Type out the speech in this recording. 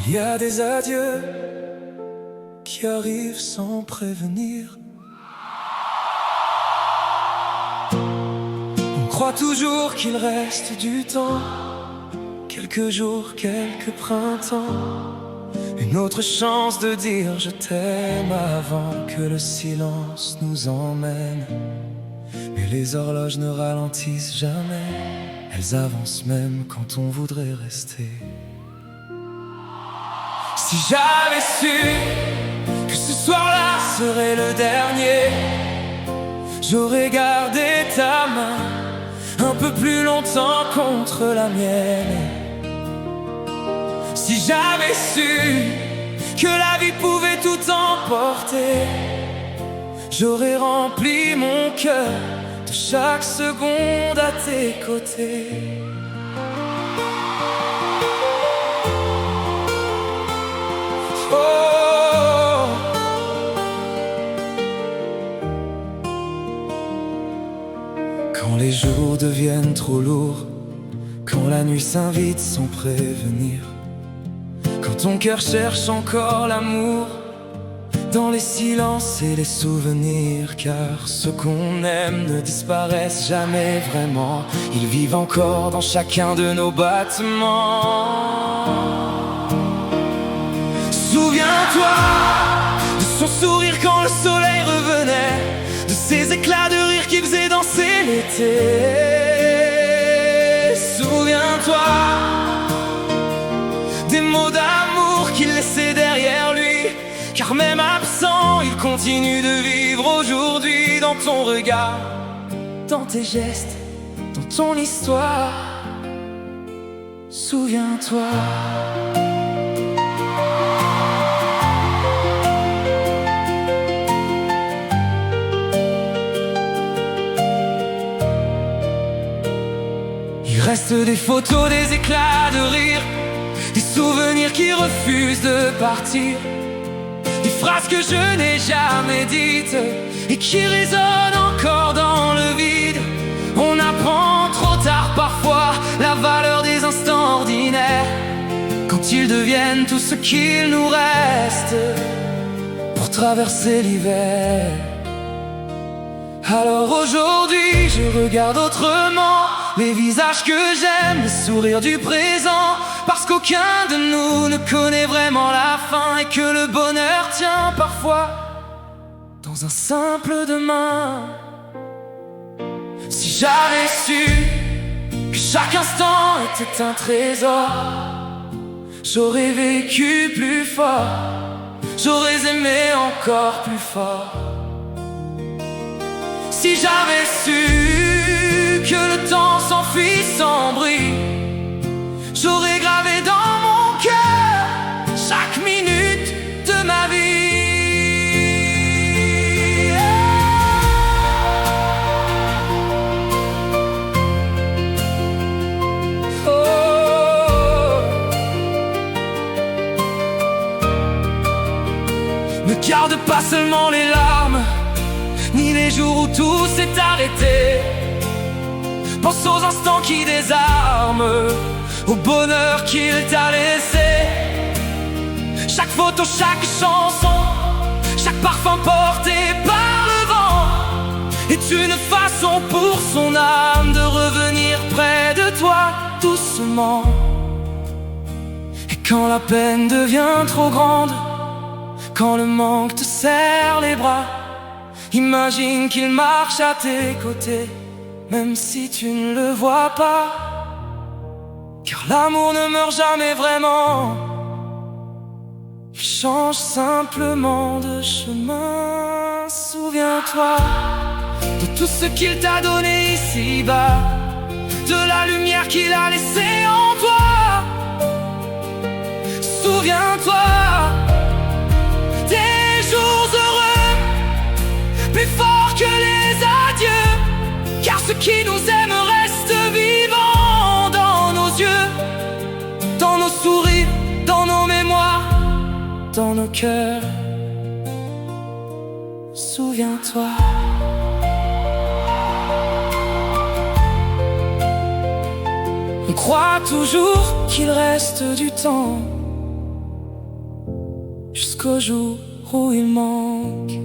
Il y a des adieux qui arrivent sans prévenir. On croit toujours qu'il reste du temps, quelques jours, quelques printemps, une autre chance de dire je t'aime avant que le silence nous emmène. Mais les horloges ne ralentissent jamais, elles avancent même quand on voudrait rester. Si j'avais su que ce soir-là serait le dernier, j'aurais gardé ta main un peu plus longtemps contre la mienne. Si j'avais su que la vie pouvait tout emporter, j'aurais rempli mon cœur de chaque seconde à tes côtés. Oh, quand les jours deviennent trop lourds, quand la nuit s'invite sans prévenir, quand ton cœur cherche encore l'amour dans les silences et les souvenirs, car ceux qu'on aime ne disparaissent jamais vraiment, ils vivent encore dans chacun de nos battements. Souviens-toi de son sourire quand le soleil revenait, de ses éclats de rire qui faisaient danser l'été. Souviens-toi des mots d'amour qu'il laissait derrière lui, car même absent, il continue de vivre aujourd'hui dans ton regard, dans tes gestes, dans ton histoire. Souviens-toi. Il reste des photos, des éclats de rire, des souvenirs qui refusent de partir, des phrases que je n'ai jamais dites et qui résonnent encore dans le vide. On apprend trop tard parfois la valeur des instants ordinaires, quand ils deviennent tout ce qu'il nous reste pour traverser l'hiver. Alors aujourd'hui je regarde autrement les visages que j'aime, les sourires du présent, parce qu'aucun de nous ne connaît vraiment la fin, et que le bonheur tient parfois dans un simple demain. Si j'avais su que chaque instant était un trésor, j'aurais vécu plus fort, j'aurais aimé encore plus fort. Si j'avais su que le temps s'enfuit sans bruit, j'aurais gravé dans mon cœur chaque minute de ma vie. Oh, ne garde pas seulement les larmes, ni les jours où tout s'est arrêté. Pense aux instants qui désarment, au bonheur qu'il t'a laissé. Chaque photo, chaque chanson, chaque parfum porté par le vent est une façon pour son âme de revenir près de toi doucement. Et quand la peine devient trop grande, quand le manque te serre les bras, imagine qu'il marche à tes côtés, même si tu ne le vois pas, car l'amour ne meurt jamais vraiment, il change simplement de chemin. Souviens-toi de tout ce qu'il t'a donné ici-bas, de la lumière qu'il a laissée en toi. Souviens-toi des jours heureux, plus forts que les adieux, car ce qui nous aime reste vivant dans nos yeux, dans nos sourires, dans nos mémoires, dans nos cœurs. Souviens-toi. croit toujours qu'il reste du temps, jusqu'au jour où il manque.